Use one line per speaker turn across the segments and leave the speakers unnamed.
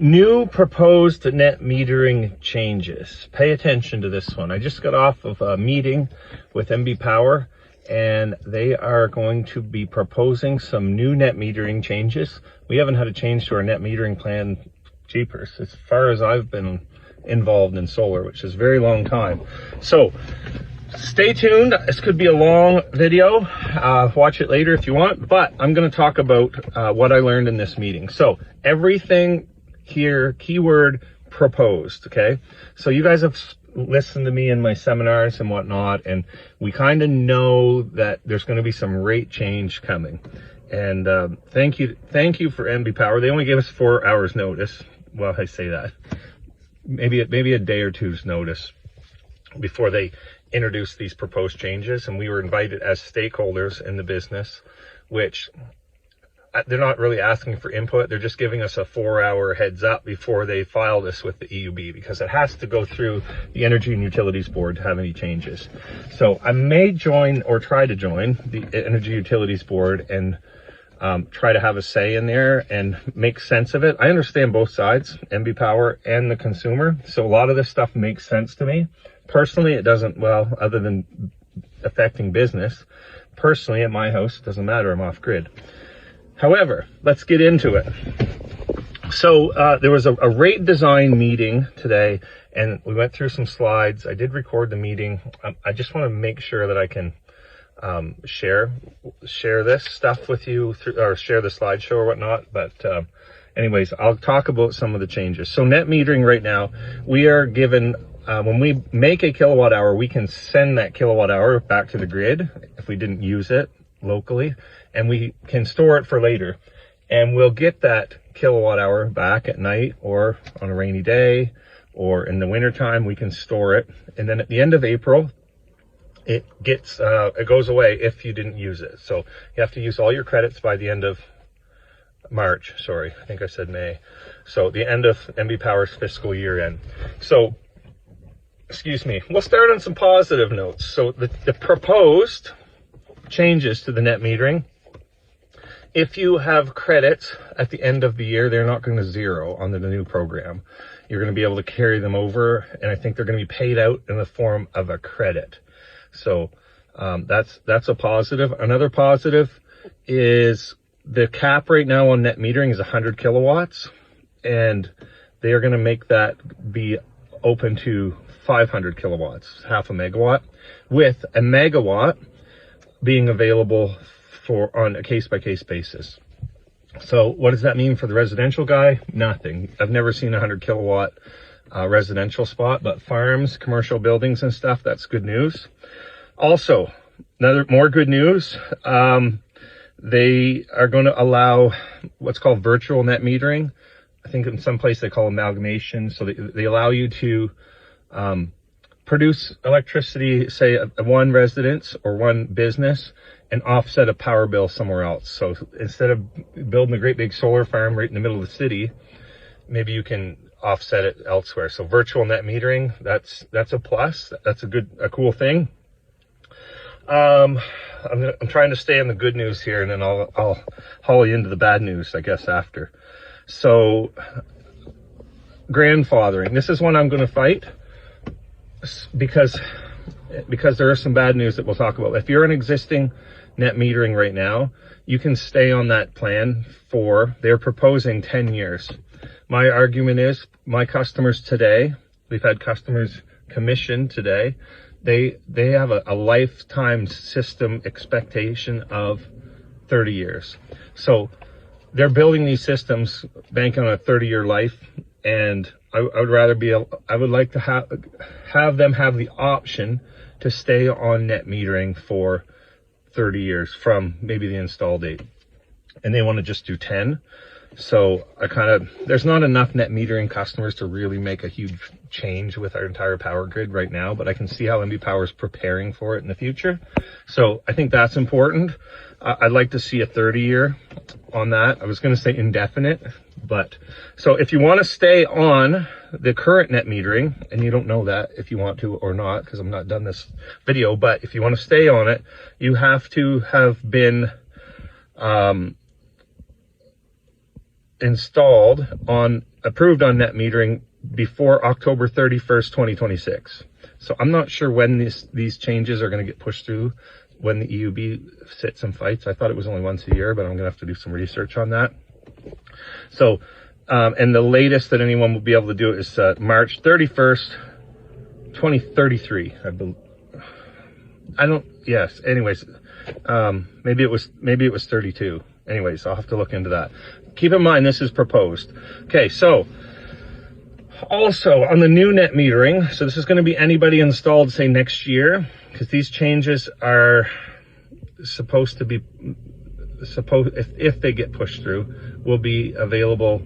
New proposed net metering changes. Pay attention to this one. I just got off of a meeting with MB Power, and they are going to be proposing some new net metering changes. We haven't had a change to our net metering plan, jeepers, as far as I've been involved in solar, which is a very long time. So stay tuned. This could be a long video. Watch it later if you want, but I'm going to talk about what I learned in this meeting. So everything here, keyword proposed, okay? So you guys have listened to me in my seminars and whatnot, and we kind of know that there's going to be some rate change coming. And thank you for MB Power. They only gave us 4 hours notice. Well, I say that. Maybe a day or two's notice before they introduce these proposed changes, and we were invited as stakeholders in the business, which they're not really asking for input. They're just giving us a 4-hour heads up before they file this with the EUB, because it has to go through the Energy and Utilities Board to have any changes. So I may join or try to join the Energy Utilities Board and try to have a say in there and make sense of it. I understand both sides, MB Power and the consumer. So a lot of this stuff makes sense to me. Personally, it doesn't, well, other than affecting business. Personally, at my house, it doesn't matter, I'm off grid. However, let's get into it. So there was a rate design meeting today, and we went through some slides. I did record the meeting. I just want to make sure that I can share this stuff with you, or share the slideshow or whatnot. But anyways, I'll talk about some of the changes. So net metering right now, we are given, when we make a kilowatt hour, we can send that kilowatt hour back to the grid if we didn't use it locally, and we can store it for later, and we'll get that kilowatt hour back at night or on a rainy day or in the winter time. We can store it, and then at the end of April it goes away if you didn't use it. So you have to use all your credits by the end of March. Sorry, I think I said May. So the end of MB Power's fiscal year end. So excuse me, we'll start on some positive notes. So the proposed changes to the net metering: if you have credits at the end of the year, they're not going to zero on the new program. You're going to be able to carry them over, and I think they're going to be paid out in the form of a credit. So that's a positive. Another positive is the cap right now on net metering is 100 kilowatts, and they are going to make that be open to 500 kilowatts, half a megawatt, with a megawatt being available for on a case-by-case basis. So what does that mean for the residential guy? Nothing. I've never seen a 100 kilowatt residential spot, but farms, commercial buildings and stuff, that's good news. Also, more good news, they are going to allow what's called virtual net metering. I think in some place they call amalgamation. So they allow you to produce electricity, say one residence or one business, and offset a power bill somewhere else. So instead of building a great big solar farm right in the middle of the city, maybe you can offset it elsewhere. So virtual net metering, that's a plus. That's a cool thing. I'm trying to stay on the good news here, and then I'll haul you into the bad news, I guess, after. So grandfathering, this is one I'm going to fight, because there is some bad news that we'll talk about. If you're an existing net metering right now, you can stay on that plan they're proposing 10 years. My argument is, my customers today, we've had customers commissioned today, they have a lifetime system expectation of 30 years. So they're building these systems banking on a 30-year life, and I would like to have them have the option to stay on net metering for 30 years from maybe the install date, and they want to just do 10. So there's not enough net metering customers to really make a huge change with our entire power grid right now, but I can see how MB Power is preparing for it in the future. So I think that's important. I'd like to see a 30-year on that. I was going to say indefinite, but so if you want to stay on the current net metering, and you don't know that if you want to or not, because I'm not done this video, but if you want to stay on it, you have to have been installed on approved on net metering before October 31st, 2026. So I'm not sure when these changes are going to get pushed through, when the EUB sits and fights. I thought it was only once a year, but I'm going to have to do some research on that. So, and the latest that anyone will be able to do it is March 31st, 2033. Anyways, maybe it was 32. Anyways, I'll have to look into that. Keep in mind, this is proposed. Okay, so also on the new net metering, so this is going to be anybody installed, say, next year, because these changes are supposed to be, if they get pushed through, will be available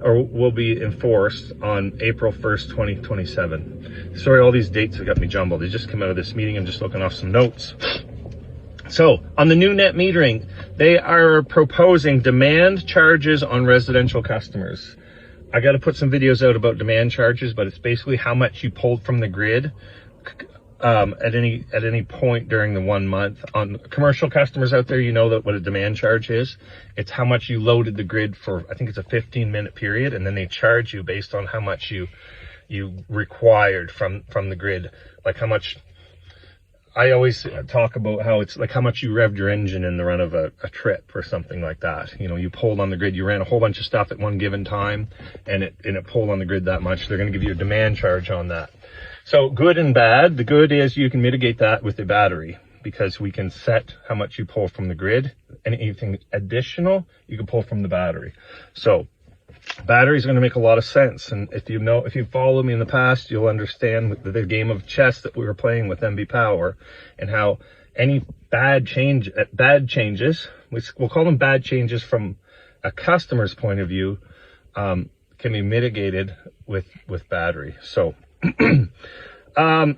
or will be enforced on April 1st, 2027. Sorry, all these dates have got me jumbled. They just came out of this meeting. I'm just looking off some notes. So on the new net metering, they are proposing demand charges on residential customers. I got to put some videos out about demand charges, but it's basically how much you pulled from the grid at any point during the 1 month. On commercial customers out there, you know that what a demand charge is. It's how much you loaded the grid for, I think it's a 15-minute period, and then they charge you based on how much you required from the grid. Like how much, I always talk about how it's like how much you revved your engine in the run of a trip or something like that. You know, you pulled on the grid, you ran a whole bunch of stuff at one given time, and it pulled on the grid that much. They're going to give you a demand charge on that. So good and bad. The good is you can mitigate that with the battery, because we can set how much you pull from the grid, and anything additional you can pull from the battery. So battery is going to make a lot of sense. And if you follow me in the past, you'll understand the game of chess that we were playing with MB Power, and how any bad changes, we'll call them bad changes from a customer's point of view, can be mitigated with battery. So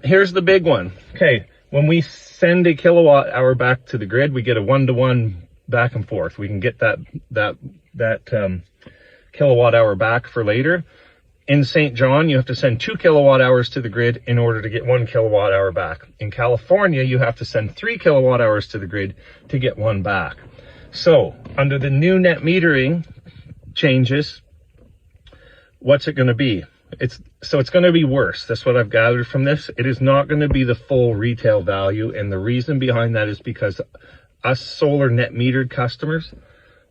here's the big one. Okay, when we send a kilowatt hour back to the grid, we get a 1-to-1 back and forth. We can get that kilowatt hour back for later. In St. John, you have to send 2 kilowatt hours to the grid in order to get 1 kilowatt hour back. In California, you have to send 3 kilowatt hours to the grid to get 1 back. So under the new net metering changes, what's it going to be? It's going to be worse. That's what I've gathered from this. It is not going to be the full retail value. And the reason behind that is because us solar net metered customers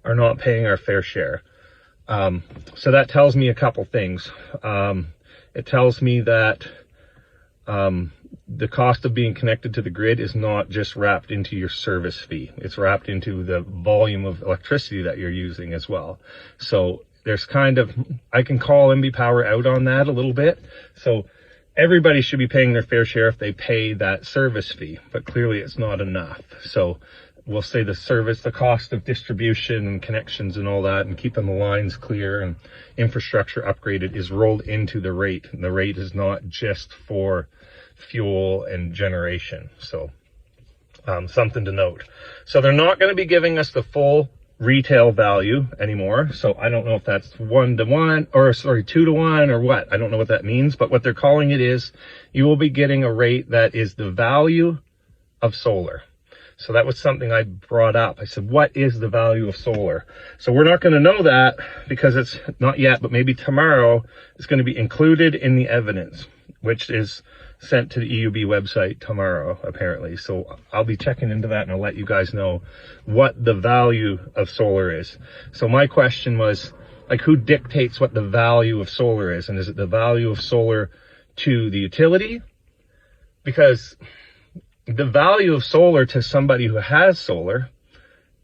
are not paying our fair share. So that tells me a couple things. It tells me that the cost of being connected to the grid is not just wrapped into your service fee. It's wrapped into the volume of electricity that you're using as well. So there's I can call MB Power out on that a little bit. So everybody should be paying their fair share if they pay that service fee, but clearly it's not enough. So we'll say the cost of distribution and connections and all that, and keeping the lines clear and infrastructure upgraded, is rolled into the rate. And the rate is not just for fuel and generation. So something to note. So they're not going to be giving us the full retail value anymore. So I don't know if that's 1-to-1 or 2-to-1 or what. I don't know what that means, but what they're calling it is you will be getting a rate that is the value of solar. So that was something I brought up. I said, what is the value of solar? So we're not going to know that because it's not yet, but maybe tomorrow it's going to be included in the evidence, which is sent to the EUB website tomorrow, apparently. So I'll be checking into that, and I'll let you guys know what the value of solar is. So my question was, like, who dictates what the value of solar is? And is it the value of solar to the utility? Because the value of solar to somebody who has solar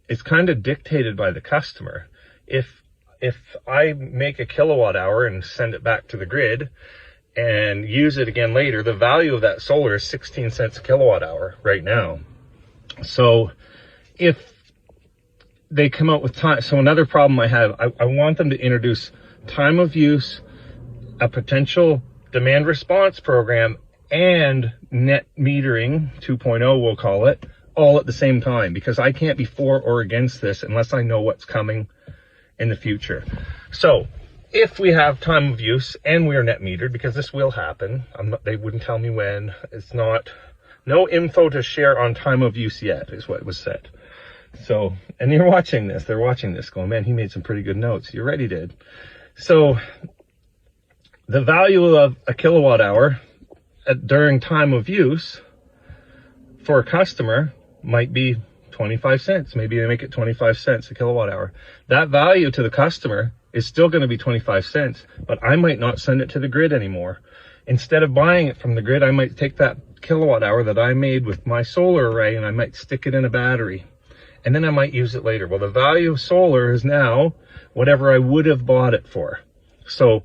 is kind of dictated by the customer. If I make a kilowatt hour and send it back to the grid and use it again later, the value of that solar is 16 cents a kilowatt hour right now. So if they come out with time, so another problem I have, I want them to introduce time of use, a potential demand response program, and net metering 2.0, we'll call it, all at the same time, because I can't be for or against this unless I know what's coming in the future. So if we have time of use and we are net metered, because this will happen, they wouldn't tell me when, no info to share on time of use yet, is what was said. So, and they're watching this going, man, he made some pretty good notes. You already did. So the value of a kilowatt hour during time of use for a customer might be 25 cents. Maybe they make it 25 cents a kilowatt hour. That value to the customer is still going to be 25 cents, but I might not send it to the grid anymore. Instead of buying it from the grid, I might take that kilowatt hour that I made with my solar array and I might stick it in a battery, and then I might use it later. Well, the value of solar is now whatever I would have bought it for. So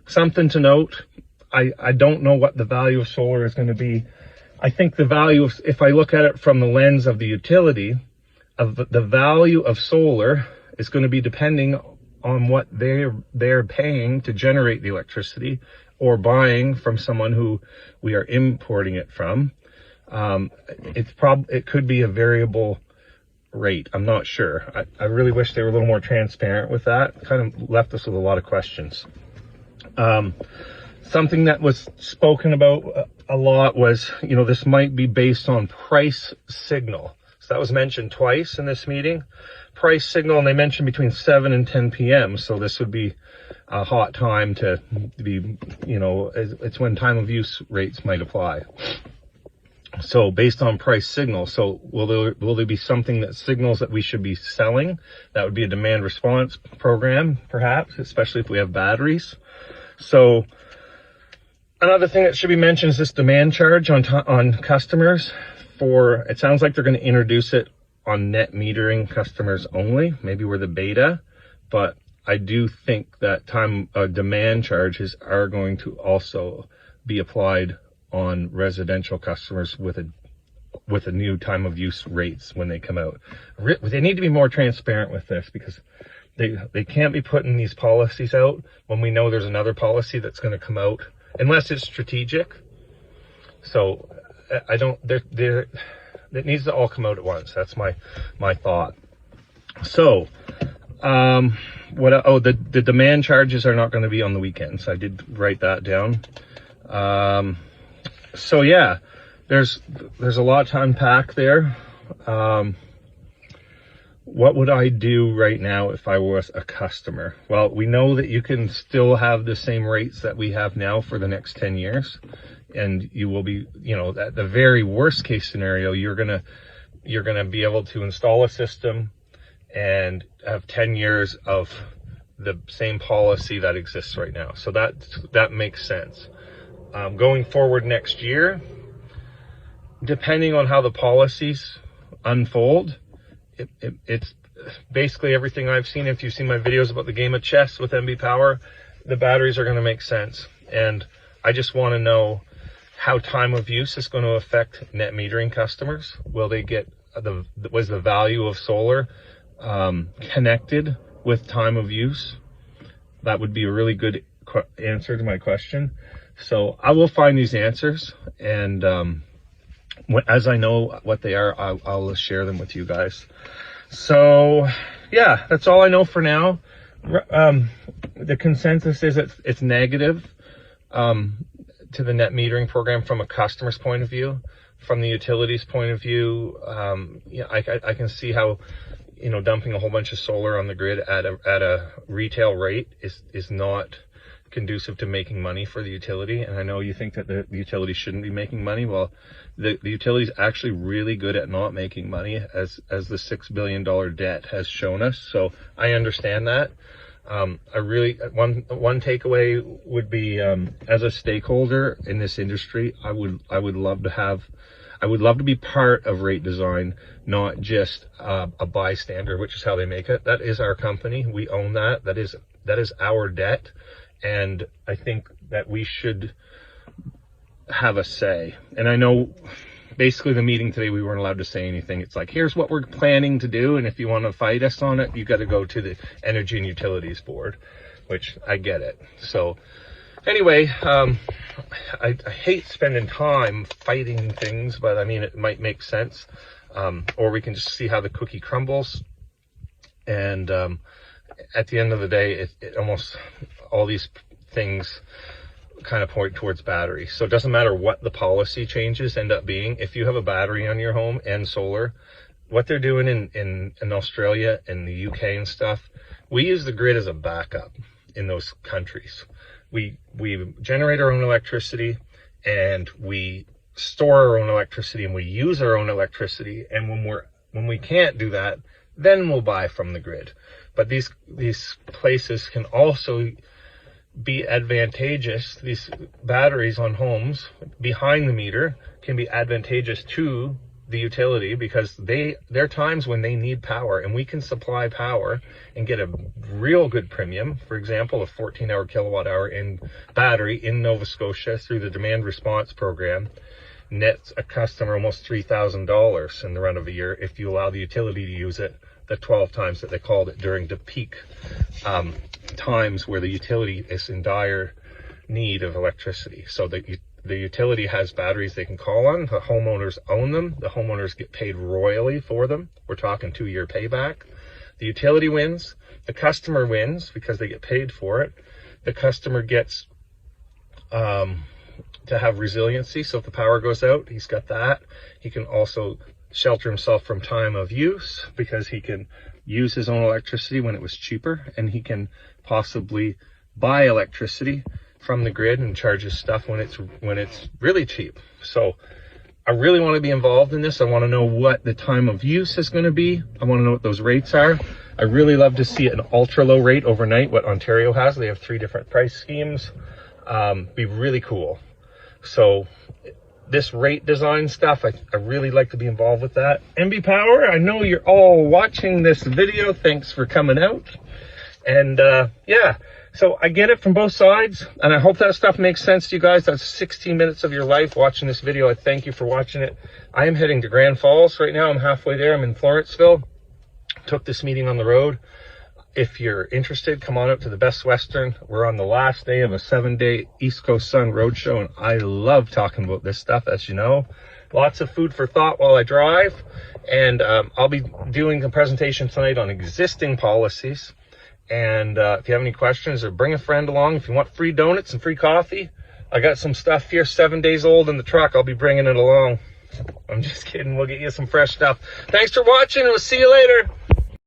something to note, I don't know what the value of solar is going to be. I think the value of, if I look at it from the lens of the utility, of the value of solar is going to be depending on what they're paying to generate the electricity or buying from someone who we are importing it from. It could be a variable rate. I'm not sure. I really wish they were a little more transparent with that. Kind of left us with a lot of questions. Something that was spoken about a lot was, you know, this might be based on price signal. So that was mentioned twice in this meeting. Price signal, and they mentioned between 7 and 10 p.m. So this would be a hot time to be, you know, it's when time of use rates might apply. So based on price signal, so will there be something that signals that we should be selling? That would be a demand response program, perhaps, especially if we have batteries. So another thing that should be mentioned is this demand charge on customers. It sounds like they're going to introduce it on net metering customers only. Maybe we're the beta, but I do think that demand charges are going to also be applied on residential customers with a new time of use rates when they come out. They need to be more transparent with this, because they can't be putting these policies out when we know there's another policy that's going to come out, unless it's strategic. So it needs to all come out at once. That's my thought. So the demand charges are not going to be on the weekends. I did write that down. So yeah, there's a lot to unpack there. What would I do right now if I was a customer? Well, we know that you can still have the same rates that we have now for the next 10 years. And you will be, you know, at the very worst case scenario, you're gonna be able to install a system and have 10 years of the same policy that exists right now. So that makes sense. Going forward next year, depending on how the policies unfold, it's basically everything I've seen. If you've seen my videos about the game of chess with MB Power, the batteries are going to make sense. And I just want to know how time of use is going to affect net metering customers. Will they get was the value of solar connected with time of use? That would be a really good answer to my question. So I will find these answers, and as I know what they are, I'll share them with you guys. So yeah, that's all I know for now. The consensus is it's negative to the net metering program from a customer's point of view. From the utilities point of view, I can see how, you know, dumping a whole bunch of solar on the grid at a retail rate is not conducive to making money for the utility. And I know you think that the utility shouldn't be making money. Well, the utility is actually really good at not making money, as the $6 billion debt has shown us. So I understand that. One takeaway would be, as a stakeholder in this industry, I would love to be part of rate design, not just a bystander, which is how they make it. That is our company. We own that. That is our debt. And I think that we should have a say. And I know basically the meeting today, we weren't allowed to say anything. It's like, here's what we're planning to do, and if you want to fight us on it, you got to go to the Energy and Utilities Board, which I get it. So anyway, I hate spending time fighting things, but I mean, it might make sense. Or we can just see how the cookie crumbles. And at the end of the day, it almost, all these things kind of point towards battery. So it doesn't matter what the policy changes end up being. If you have a battery on your home and solar, what they're doing in Australia and the UK and stuff, we use the grid as a backup. in those countries. We generate our own electricity, and we store our own electricity, and we use our own electricity. And when we can't do that, then we'll buy from the grid. But these places can also be advantageous. These batteries on homes behind the meter can be advantageous to the utility, because there are times when they need power, and we can supply power and get a real good premium. For example, a 14-hour kilowatt hour in battery in Nova Scotia through the demand response program nets a customer almost $3,000 in the run of a year if you allow the utility to use it the 12 times that they called it during the peak times where the utility is in dire need of electricity. So the utility has batteries they can call on. The homeowners own them. The homeowners get paid royally for them. We're talking 2-year payback. The utility wins. The customer wins because they get paid for it. The customer gets to have resiliency. So if the power goes out, he's got that. He can also shelter himself from time of use because he can use his own electricity when it was cheaper, and he can possibly buy electricity from the grid and charge his stuff when it's really cheap. So I really want to be involved in this. I want to know what the time of use is going to be. I want to know what those rates are. I really love to see an ultra low rate overnight, what Ontario has. They have 3 different price schemes. Be really cool. So this rate design stuff, I really like to be involved with that. MB Power, I know you're all watching this video. Thanks for coming out. And yeah, so I get it from both sides, and I hope that stuff makes sense to you guys. That's 16 minutes of your life watching this video. I thank you for watching it. I am heading to Grand Falls right now. I'm halfway there. I'm in Florenceville. Took this meeting on the road. If you're interested, come on up to the Best Western. We're on the last day of a 7-day East Coast Sun Roadshow, and I love talking about this stuff, as you know. Lots of food for thought while I drive, and I'll be doing a presentation tonight on existing policies. And if you have any questions, or bring a friend along. If you want free donuts and free coffee, I got some stuff here, 7 days old in the truck. I'll be bringing it along. I'm just kidding. We'll get you some fresh stuff. Thanks for watching, and we'll see you later.